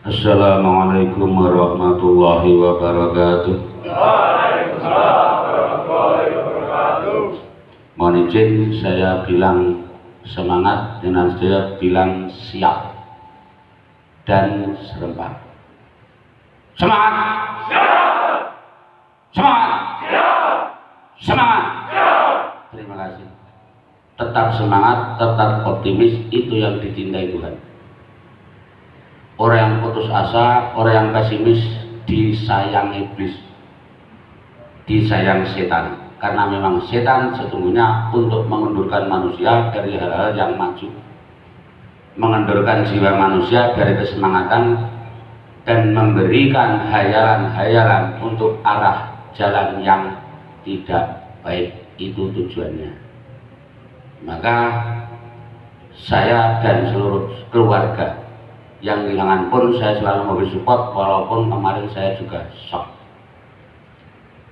Assalamualaikum warahmatullahi wabarakatuh. Waalaikumsalam warahmatullahi wabarakatuh. Mohon izin saya bilang semangat dengan saya bilang siap dan serempak. Semangat! Siap! Semangat! Siap! Semangat! Siap! Terima kasih. Tetap semangat, tetap optimis, itu yang dicintai Tuhan. Orang yang putus asa, orang yang pesimis, disayang iblis, disayang setan. Karena memang setan sesungguhnya untuk mengendurkan manusia dari hal-hal yang maju, mengendurkan jiwa manusia dari kesemangatan, dan memberikan hayalan-hayalan untuk arah jalan yang tidak baik. Itu tujuannya. Maka saya dan seluruh keluarga yang kehilangan pun saya selalu memberi support, walaupun kemarin saya juga shock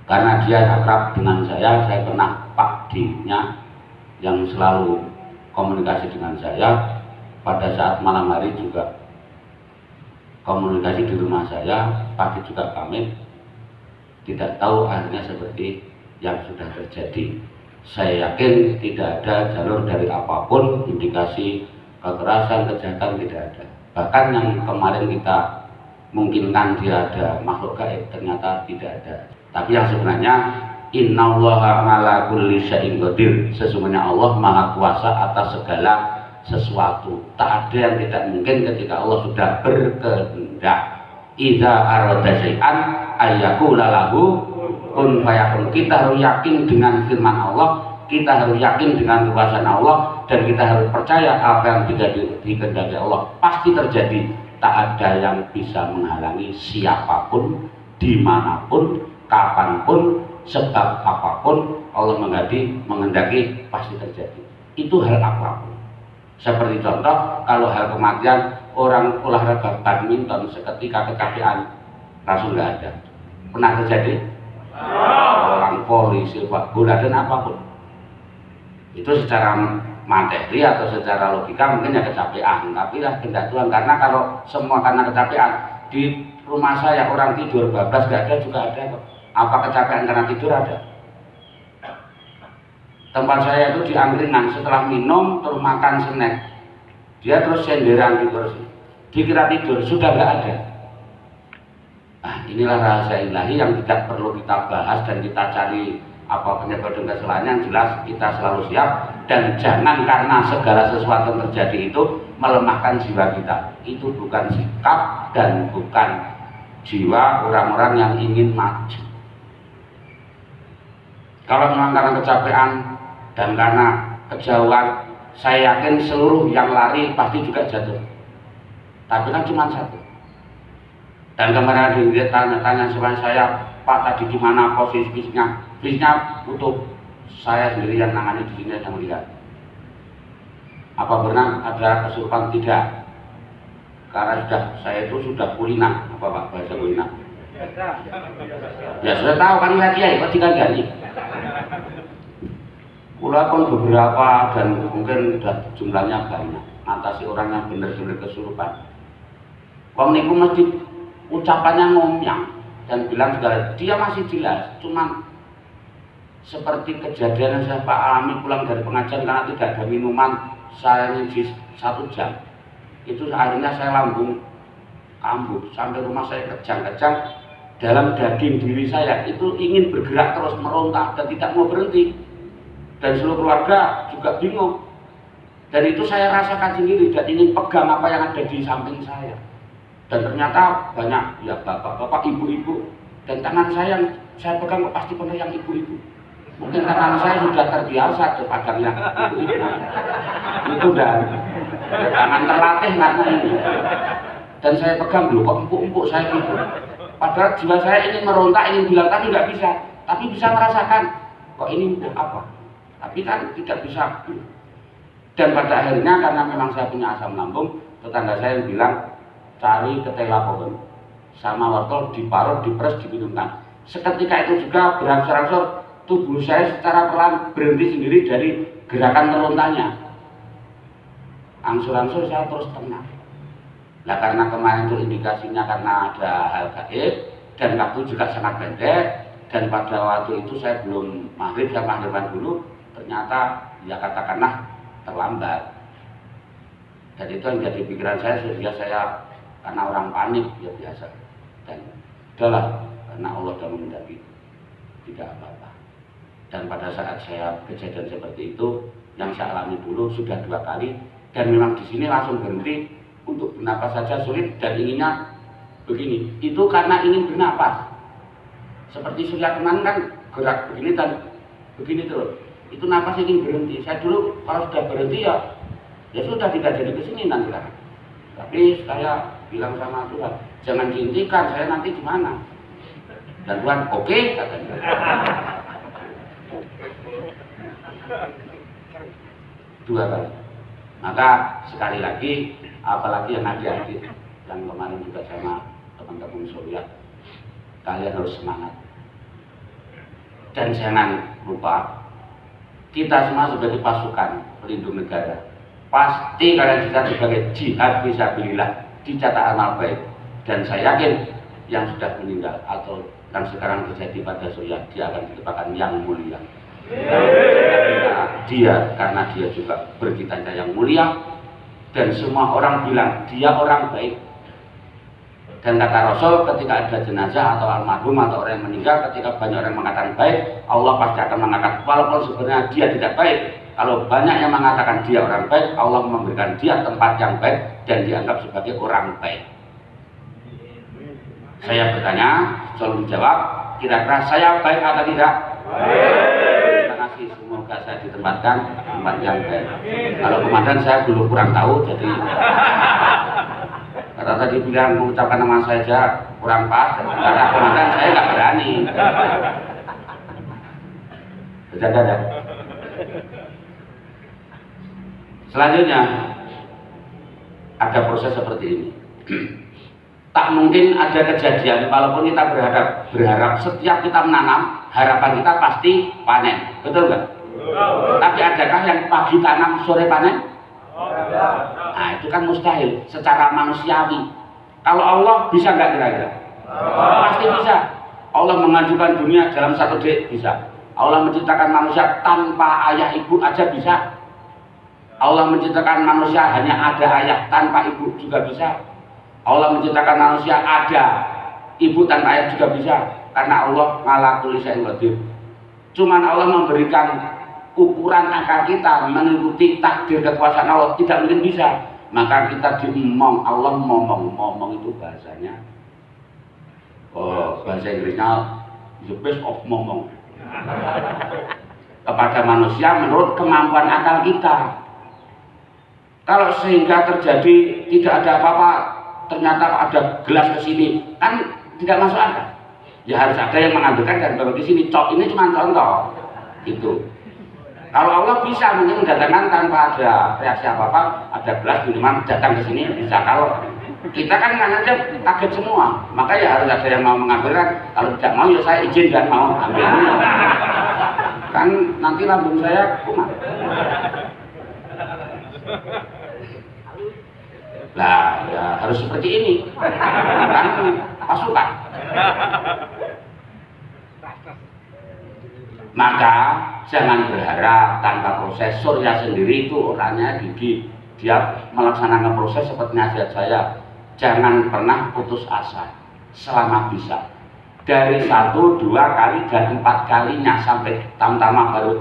karena dia akrab dengan saya pernah Pak D-nya yang selalu komunikasi dengan saya. Pada saat malam hari juga komunikasi di rumah saya, pagi juga pamit. Tidak tahu akhirnya seperti yang sudah terjadi. Saya yakin tidak ada jalur dari apapun, indikasi kekerasan, kejahatan tidak ada. Bahkan yang kemarin kita mungkinkan dia ada makhluk gaib, ternyata tidak ada. Tapi yang sebenarnya innallaha ala kulli syai'in qadir. Sesungguhnya Allah Maha Kuasa atas segala sesuatu. Tak ada yang tidak mungkin ketika Allah sudah berkehendak. Idza arada syai'an ayyaqula lahu kun fayakun. Kita harus yakin dengan firman Allah, kita harus yakin dengan kekuasaan Allah, dan kita harus percaya apa yang dikehendaki Allah pasti terjadi. Tak ada yang bisa menghalangi siapapun, dimanapun, kapanpun, sebab apapun Allah menghendaki pasti terjadi. Itu hal apapun. Seperti contoh, kalau hal kematian, orang olahraga badminton seketika kecapean langsung nggak ada. Pernah terjadi? Orang polisi, sepak bola dan apapun. Itu secara materi atau secara logika mungkin ya kecapean, tapi lah kehendak Tuhan. Karena kalau semua karena kecapean, di rumah saya orang tidur bablas gak ada juga ada. Apa kecapean karena tidur? Ada. Tempat saya itu di angkringan, setelah minum terus makan snack, dia terus senderan di kursi, dikira tidur, sudah gak ada. Nah, inilah rahasia ilahi yang tidak perlu kita bahas dan kita cari apa penyebab dan kesalahannya. Yang jelas kita selalu siap, dan jangan karena segala sesuatu yang terjadi itu melemahkan jiwa kita. Itu bukan sikap dan bukan jiwa orang-orang yang ingin maju. Kalau memang karena kecapean dan karena kejauhan, saya yakin seluruh yang lari pasti juga jatuh. Tapi kan cuma satu. Dan kemarin dia tanya-tanya sama saya, Pak tadi di mana posisinya? Bisnya utuh, saya sendiri yang nangani di sini yang melihat. Apa benar ada kesurupan? Tidak. Karena saya itu sudah kulina. Apa Pak bahasa kulina? Ya sudah tahu kan lihat ya, kok diganti. Pula pun beberapa dan mungkin sudah jumlahnya banyak. Atasi orang yang benar-benar kesurupan. Wong niku mesti ucapannya ngomong dan bilang segala, dia masih jelas, cuman seperti kejadian yang saya alami pulang dari pengajian karena tidak ada minuman, saya nyuci 1 jam, itu akhirnya saya lambung kambuh sampai rumah saya kejang-kejang. Dalam daging diri saya itu ingin bergerak terus, meronta dan tidak mau berhenti, dan seluruh keluarga juga bingung, dan itu saya rasakan sendiri dan ingin pegang apa yang ada di samping saya. Dan ternyata banyak ya bapak-bapak, ibu-ibu, dan tangan saya yang saya pegang pasti penuh yang ibu-ibu. Mungkin tangan saya sudah terbiasa terpegang yang ibu-ibu. Itu udah tangan terlatih ngaku ini. Dan saya pegang dulu kok empuk-empuk saya gitu. Padahal jiwa saya ingin merontak, ingin bilang tapi nggak bisa. Tapi bisa merasakan kok ini empuk apa. Tapi kan tidak bisa. Dan pada akhirnya karena memang saya punya asam lambung, tetangga saya yang bilang cari ketela pohon sama wortel, diparut, diperes, diminumkan. Seketika itu juga berangsur-angsur tubuh saya secara pelan berhenti sendiri dari gerakan merontanya. Angsur-angsur saya terus tenang. Nah karena kemarin itu indikasinya karena ada hal gaib dan waktu juga sangat pendek, dan pada waktu itu saya belum maghrib, saya maghriban dulu, ternyata ya katakanlah terlambat. Dan itu yang jadi pikiran saya sehingga saya karena orang panik ya biasa, dan udahlah karena Allah sudah menghendaki tidak apa-apa. Dan pada saat saya kejadian seperti itu yang saya alami dulu sudah 2 kali, dan memang di sini langsung berhenti untuk bernapas saja sulit dan inginnya begini. Itu karena ingin bernapas. Seperti Surya kemarin kan gerak begini dan begini terus. Itu napas ingin berhenti. Saya dulu kalau sudah berhenti ya sudah tidak jadi kesini nanti kan. Tapi saya bilang sama Tuhan, jangan dihentikan, saya nanti gimana? Dan Tuhan, oke, katanya. Dua kali. Maka sekali lagi, apalagi yang adik-adik yang kemarin juga sama teman-teman Surya, kalian harus semangat. Dan jangan lupa, kita semua sebagai pasukan pelindung negara, pasti kalian kita sebagai jihad fisabilillah dicatat amal baik. Dan saya yakin yang sudah meninggal atau yang sekarang terjadi pada Surya, dia akan dikatakan yang mulia. Karena dia juga bercita-cita yang mulia, dan semua orang bilang dia orang baik. Dan kata Rasul, ketika ada jenazah atau almarhum atau orang yang meninggal, ketika banyak orang mengatakan baik, Allah pasti akan mengangkat, walaupun sebenarnya dia tidak baik. Kalau banyak yang mengatakan dia orang baik, Allah memberikan dia tempat yang baik dan dianggap sebagai orang baik. Saya bertanya, tolong dijawab, kira-kira saya baik atau tidak? Terima kasih, semoga saya ditempatkan tempat yang baik. Kalau komandan saya dulu kurang tahu, jadi kata tadi bilang mengucapkan nama saya saja kurang pas, karena komandan saya nggak berani. Bercanda ya. Selanjutnya ada proses seperti ini. Tak mungkin ada kejadian, walaupun kita berharap setiap kita menanam, harapan kita pasti panen, betul nggak? Tapi adakah yang pagi tanam sore panen? Nah itu kan mustahil secara manusiawi. Kalau Allah bisa nggak kira-kira? Pasti bisa. Allah mengajukan dunia dalam 1 detik bisa. Allah menciptakan manusia tanpa ayah ibu aja bisa. Allah menciptakan manusia hanya ada ayah tanpa ibu juga bisa. Allah menciptakan manusia ada ibu tanpa ayah juga bisa. Karena Allah ala kulli syai'in qadir. Cuman Allah memberikan ukuran akal kita mengikuti takdir kekuasaan Allah tidak mungkin bisa. Maka kita diomong, Allah ngomong itu bahasanya bahasa Inggrisnya the best of ngomong kepada manusia menurut kemampuan akal kita. Kalau sehingga terjadi tidak ada apa-apa, ternyata ada gelas ke sini, kan tidak masuk akal. Ya harus ada yang mengambilkan dan bawa di sini. Cok ini cuma contoh itu. Kalau Allah bisa mungkin mendatangkan tanpa ada reaksi apa-apa, ada gelas minuman datang ke sini bisa. Kalau kita kan aja kaget semua, maka ya harus ada yang mau mengambilkan. Kalau tidak mau ya saya izin dan mau ambil dulu. Kan nanti lambung saya kumat. Lah ya harus seperti ini. Kan pasukan. Maka jangan berharap tanpa proses. Surya sendiri itu orangnya gigih, dia melaksanakan proses seperti nasihat saya. Jangan pernah putus asa selama bisa. Dari 1, 2 kali dan 4 kalinya sampai tamtama baru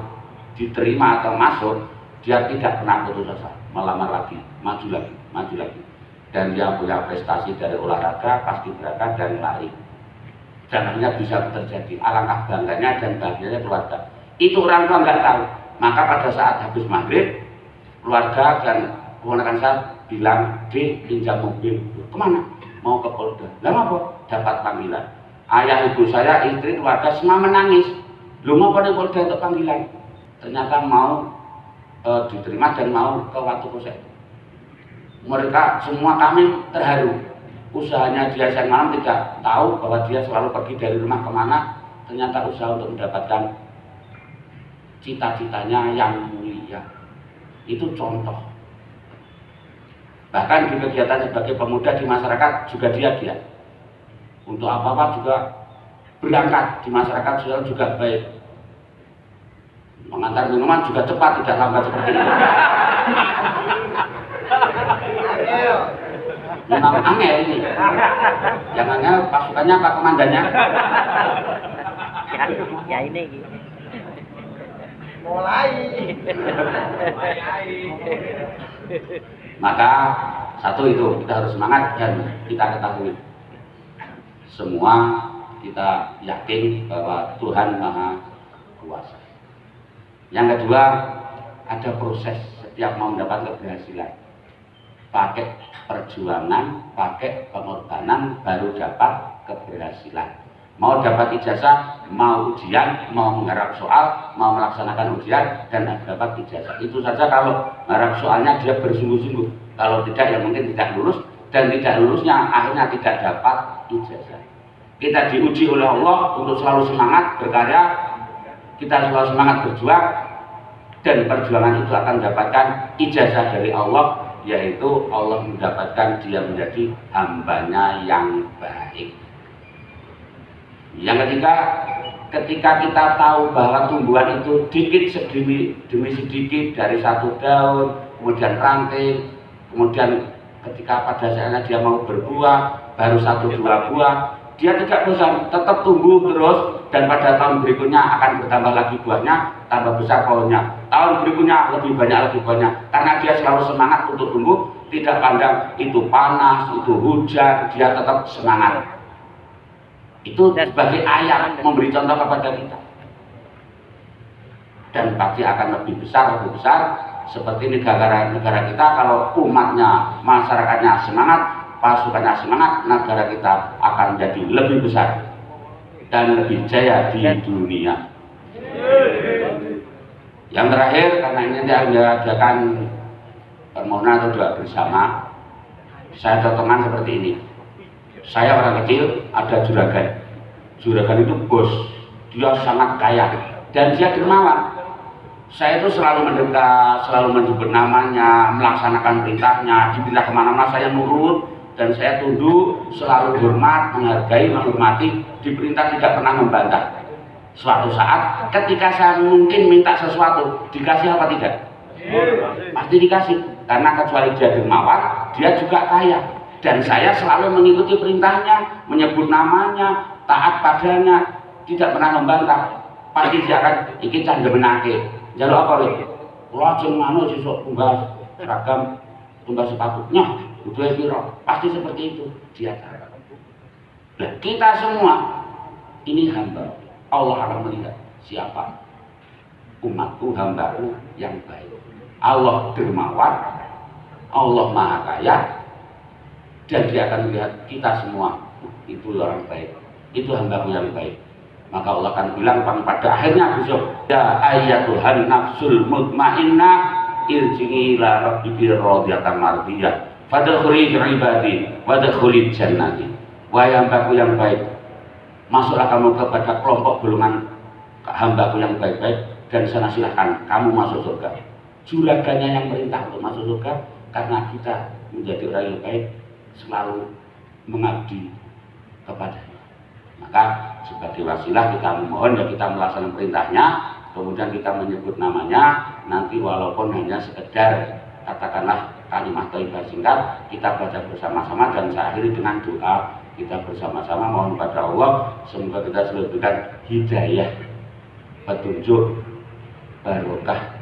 diterima atau masuk, dia tidak pernah putus asa, melamar lagi, maju lagi, maju lagi. Dan dia punya prestasi dari olahraga, pasti berangkat dan lari. Dan akhirnya bisa terjadi. Alangkah bangganya dan bahagianya keluarga. Itu orang tua nggak tahu. Maka pada saat habis maghrib, keluarga dan keponakan saya bilang, "Di pinjam mobil." Kemana? Mau ke Polda. Lama apa? Dapat panggilan. Ayah ibu saya, istri, keluarga semua menangis. Lu mau pada Polda untuk panggilan? Ternyata mau diterima dan mau ke waktu proses. Mereka semua kami terharu. Usahanya dia siang malam tidak tahu bahwa dia selalu pergi dari rumah kemana. Ternyata usaha untuk mendapatkan cita-citanya yang mulia. Itu contoh. Bahkan di kegiatan sebagai pemuda di masyarakat juga dia giat. Untuk apa-apa juga berangkat di masyarakat sosial juga baik. Mengantar minuman juga cepat, tidak lambat seperti ini. Memang angel ini. Yang angel pasukannya apa komandannya? Ya ini. Mulai. Maka satu itu kita harus semangat dan kita ketahui semua kita yakin bahwa Tuhan Maha Kuasa. Yang kedua, ada proses setiap mau mendapat keberhasilan. Pakai perjuangan, pakai pengorbanan baru dapat keberhasilan. Mau dapat ijazah, mau ujian, mau menggarap soal, mau melaksanakan ujian dan dapat ijazah. Itu saja kalau menggarap soalnya dia bersungguh-sungguh. Kalau tidak ya mungkin tidak lulus, dan tidak lulusnya akhirnya tidak dapat ijazah. Kita diuji oleh Allah untuk selalu semangat berkarya, kita selalu semangat berjuang, dan perjuangan itu akan mendapatkan ijazah dari Allah, yaitu Allah mendapatkan dia menjadi hambanya yang baik. Yang ketiga, ketika kita tahu bahwa tumbuhan itu sedikit demi sedikit dari satu daun, kemudian ranting, kemudian ketika pada saatnya dia mau berbuah, baru 1-2 buah, dia tidak bosan, tetap tumbuh terus, dan pada tahun berikutnya akan bertambah lagi buahnya, tambah besar pohonnya. Tahun berikutnya lebih banyak lagi buahnya, karena dia selalu semangat untuk tumbuh, tidak pandang itu panas, itu hujan, dia tetap semangat. Itu sebagai ayat memberi contoh kepada kita, dan pasti akan lebih besar seperti negara kita. Kalau umatnya, masyarakatnya semangat, pasukannya semangat, negara kita akan menjadi lebih besar dan lebih jaya di dunia. Yang terakhir, karena ini diadakan permohonan atau doa bersama, saya contohkan seperti ini. Saya orang kecil, ada juragan. Juragan itu bos, dia sangat kaya dan dia dermawan. Saya itu selalu mendekat, selalu menyebut namanya, melaksanakan perintahnya, dipindah kemana-mana saya nurut dan saya tunduk, selalu hormat, menghargai, menghormati, diperintah tidak pernah membantah. Suatu saat ketika saya mungkin minta sesuatu, dikasih apa tidak? Pasti dikasih, karena kecuali dia dermawan, dia juga kaya. Dan saya selalu mengikuti perintahnya, menyebut namanya, taat padanya, tidak pernah membantah. Pasti dia akan iki candhemenake. Jaluk apa wis? Kula ajeng manut sesuk tunggal seragam, tunggal sepatu. Nyah, butuhe pira? Pasti seperti itu dia. Nah, kita semua ini hamba. Allah akan melihat siapa umatku, hambaku yang baik. Allah dermawan, Allah maha kaya, dan dia akan melihat kita semua itu orang baik, itu hambaku yang baik. Maka Allah akan bilang pada akhirnya besok, ya ayyatuhan nafsul mutmainnah irji'i ila rabbiki radiyatan mardiyah fadkhuli fi ibadi wadkhuli jannati. Wahai hambaku yang baik, masuklah kamu kepada kelompok golongan hambaku yang baik-baik, dan sana silahkan kamu masuk surga. Juragannya yang perintah untuk masuk surga, karena kita menjadi orang yang baik, selalu mengabdi kepadanya. Maka sebagai wasilah kita memohon, ya kita melaksanakan perintahnya, kemudian kita menyebut namanya, nanti walaupun hanya sekedar katakanlah kalimat thayyibah singkat, kita baca bersama-sama, dan saya akhiri dengan doa kita bersama-sama mohon pada Allah semoga kita selalu diberikan hidayah, petunjuk, barokah,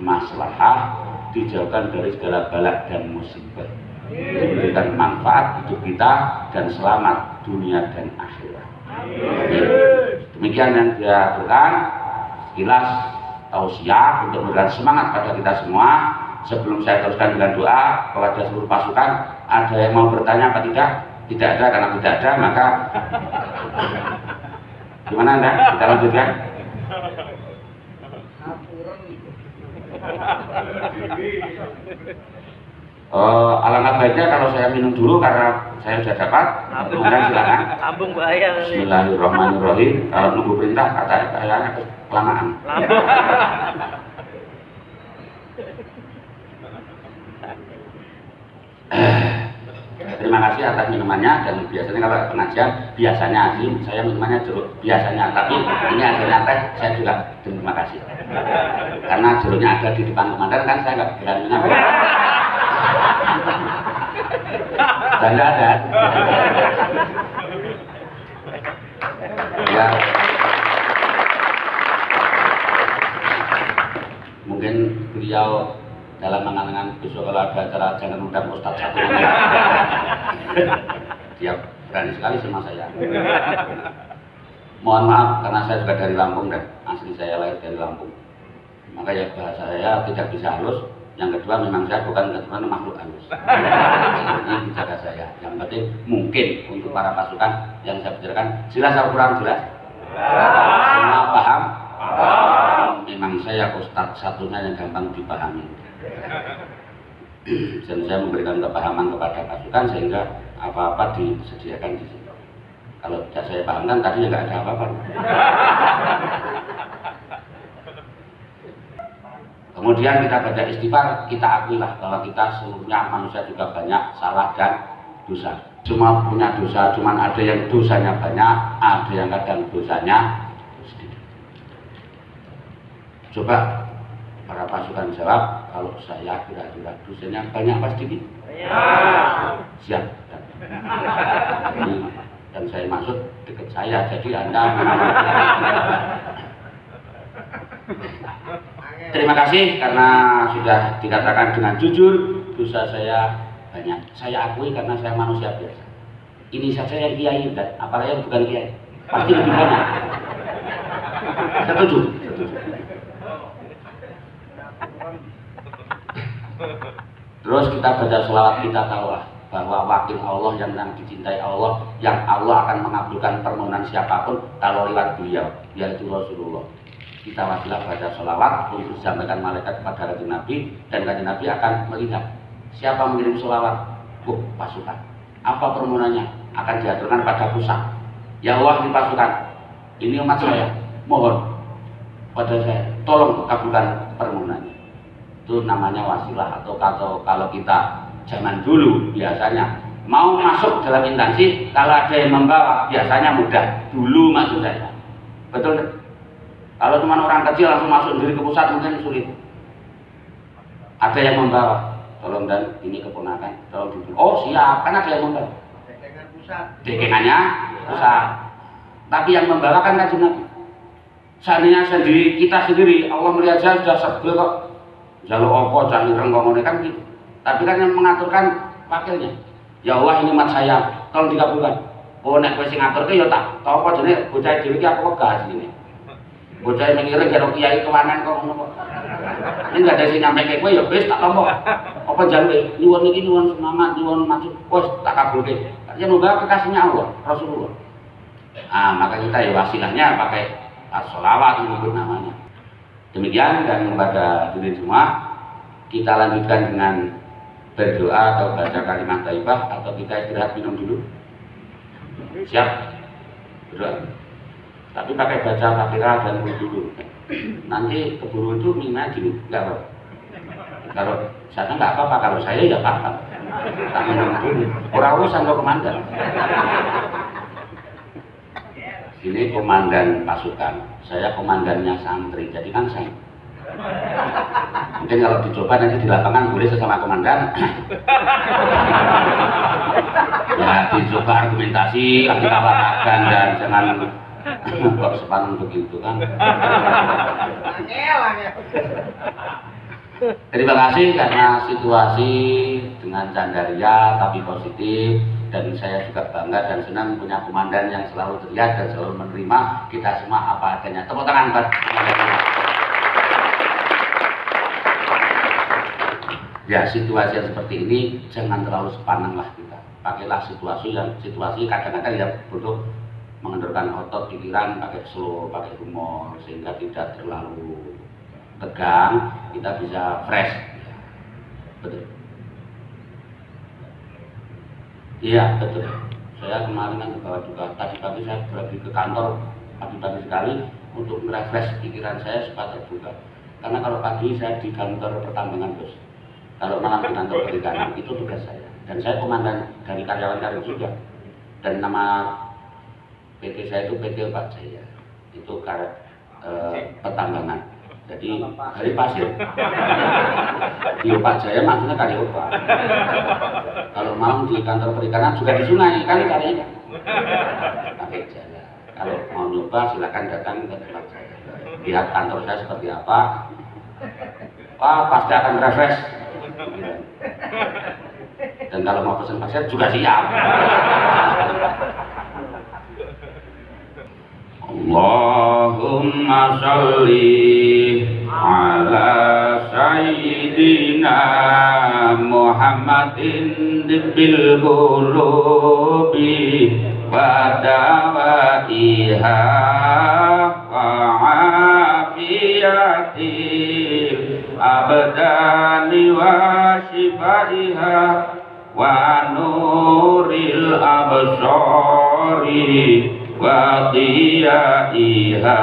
maslahah, dijauhkan dari segala balak dan musibah, diberikan manfaat hidup kita dan selamat dunia dan akhirat. Demikian yang dia berikan sekilas tausiah untuk memberikan semangat pada kita semua. Sebelum saya teruskan dengan doa kepada seluruh pasukan, ada yang mau bertanya apa tidak? Tidak ada. Karena tidak ada, maka gimana Anda? Kita lanjutkan. Alangkah baiknya kalau saya minum dulu karena saya sudah dapat. Kemudian silakan. Lambung bahaya. Bismillahirrahmanirrahim. Kalau nunggu perintah kata kayaknya kelamaan. Terima kasih atas minumannya, dan biasanya kalau pengajian biasanya sih saya minumannya jeruk biasanya, tapi ini hasilnya teh, saya juga terima kasih karena jeruknya ada di depan komandan kan, saya nggak berani ngambil. Dan nggak ada. Ya, mungkin beliau dalam mengangan besok kalau ada acara jangan undang Ustadz satu lagi. Dia berani sekali sama saya. Mohon maaf karena saya juga dari Lampung dan asli saya lahir dari Lampung. Maka ya bahasa saya tidak bisa halus. Yang kedua memang saya bukan keturunan makhluk halus. Ini dijaga saya. Yang penting mungkin untuk para pasukan yang saya bicarakan jelas atau kurang jelas? Semua paham? Memang saya Ustadz satunya yang gampang dipahami. Dan saya memberikan kepahaman kepada pasukan sehingga apa-apa disediakan di sini. Kalau tidak saya pahamkan tadi nggak ada apa-apa. Kemudian kita baca istighfar, kita akuilah bahwa kita seluruhnya manusia juga banyak salah dan dosa. Semua punya dosa, cuman ada yang dosanya banyak, ada yang kadang dosanya sedikit. Coba para pasukan jawab, kalau saya kira-kira dosanya banyak apa sedikit? Siap. Dan saya maksud dekat saya, jadi Anda terima kasih karena sudah dikatakan dengan jujur dosa saya banyak. Saya akui karena saya manusia biasa. Ini saja yang kiai dan apalagi yang bukan kiai pasti lebih banyak. Setuju. Terus kita baca sholawat, kita tahulah bahwa wakil Allah yang dicintai Allah, yang Allah akan mengabulkan permohonan siapapun kalau lewat beliau, yaitu Rasulullah. Kita wasilah baca sholawat untuk disampaikan malaikat kepada Kanjeng Nabi, dan Kanjeng Nabi akan melihat siapa mengirim sholawat, pasukan. Apa permohonannya akan diaturkan pada pusat. Ya Allah, ini pasukan, ini umat saya, mohon pada saya, tolong kabulkan permohonannya. Itu namanya wasilah, atau kalau kita zaman dulu biasanya mau masuk dalam instansi, kalau ada yang membawa biasanya mudah. Dulu maksud saya, betul. Kalau cuma orang kecil langsung masuk sendiri ke pusat mungkin sulit. Ada yang membawa, tolong dan ini keponakan, tolong duduk. Oh siap, kan ada yang membawa. Dekengan pusat. Dekengannya pusat. Tapi yang membawa kan Kanjeng Nabi. Seandainya sendiri, kita sendiri, Allah melihat saya sudah sebel kok. Jaluk opo, jangan rengkongone kan gitu. Tapi kan yang mengaturkan wakilnya. Ya Allah, ini umat saya, tolong dikabulkan. Oh nek kowe sing ngaturke ya tak, tau apa jenenge bocah dhewe iki apa kok gas ini. Bocah yang ngiring karo kiai kewanan kok ngono kok. Ini enggak ada sing nyampe ke kowe ya wis tak tompo. Apa jaluke nyuwun iki nyuwun semangat, nyuwun maju, wis tak kabulke. Ya moga kekasihnya Allah, Rasulullah. Ah, maka kita ya wasilahnya pakai sholawat menyebut namanya. Demikian, dan kepada diri semua kita lanjutkan dengan berdoa atau baca kalimat thayyibah, atau kita istirahat minum dulu. Siap? Berdoa. Tapi pakai baca Fatihah dan wudu dulu. Nanti keburu itu minumnya dulu, enggak apa. Kalau saya enggak apa-apa, kalau saya ya apa-apa. Tak minum dulu. Orang urusan kok komandan. Ini komandan pasukan, saya komandannya santri, jadi kan saya. Mungkin kalau dicoba nanti di lapangan boleh sesama komandan. Ya dicoba argumentasi, kita katakan dan jangan kok sepaneng begitu kan. Terima kasih karena situasi dengan Candaria tapi positif. Dan saya juga bangga dan senang punya komandan yang selalu terlihat dan selalu menerima kita semua apa adanya. Tepuk tangan buat ya, situasi yang seperti ini jangan terlalu sepaneng lah kita. Pakailah situasi kadang-kadang ya butuh mengendorkan otot pikiran, pakai slow, pakai humor sehingga tidak terlalu tegang, kita bisa fresh. Betul. Iya betul. Saya kemarin kan bawa juga. Tadi pagi saya pergi ke kantor pagi-pagi sekali untuk merefresh pikiran saya supaya terbuka. Karena kalau pagi saya di kantor pertambangan bos, kalau malam di kantor perikanan itu tugas saya. dan saya komandan dari karyawan-karyawan juga. Dan nama PT saya itu PT Pak Jaya, itu pertambangan. Jadi dari pasir. Di Pak Jaya maksudnya Kaliopa. Kalau mau di kantor perikanan juga di sungai kan caranya pakai jaya. Kalau mau nyoba silakan datang ke tempat saya. Lihat kantor saya seperti apa. Wah, pasti akan refresh. Dan kalau mau pesan pasir juga siap. Allahumma sholli ala sayyidina Muhammadin bil qulubi wa dawaiha wa afiyatil abdani wa shifaiha wa nuril absari wa diyaiha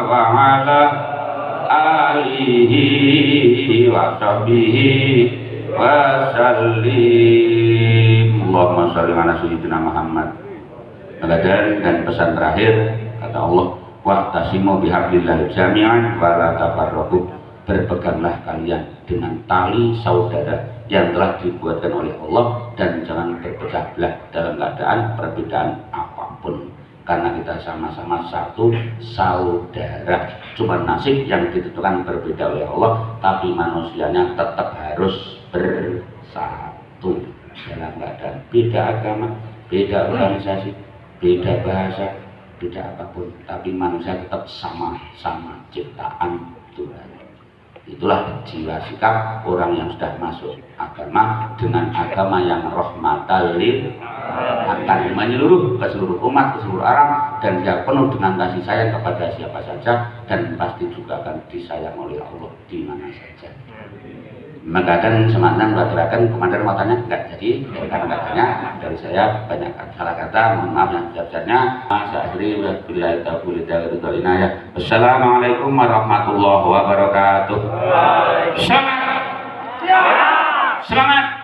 wa ala alihi wa sahbihi wa sallim. Allahumma sholli ala sayyidina Muhammad. Dan pesan terakhir kata Allah, wa'tasimu bihablillahi jami'an wa la tafarraqu. Berpeganglah kalian dengan tali saudara yang telah dibuatkan oleh Allah dan jangan berpecah belah dalam keadaan perbedaan apapun, karena kita sama-sama satu saudara. Cuma nasib yang ditentukan berbeda oleh Allah, tapi manusianya tetap harus bersatu dalam keadaan beda agama, beda organisasi, beda bahasa, beda apapun, tapi manusia tetap sama-sama ciptaan Tuhan. Itulah jiwa sikap orang yang sudah masuk agama, dengan agama yang rahmatan lil akan menyeluruh ke seluruh umat, ke seluruh alam, dan dia penuh dengan kasih sayang kepada siapa saja, dan pasti juga akan disayang oleh Allah di mana saja. Maka kan semangat baturakan komandan matanya enggak jadi, karena katanya dari saya banyak salah kata, mohon maaf yang besar-besarnya. Saya akhiri billahi taufiq wal hidayah. Wassalamualaikum warahmatullahi wabarakatuh. Semangat. Semangat.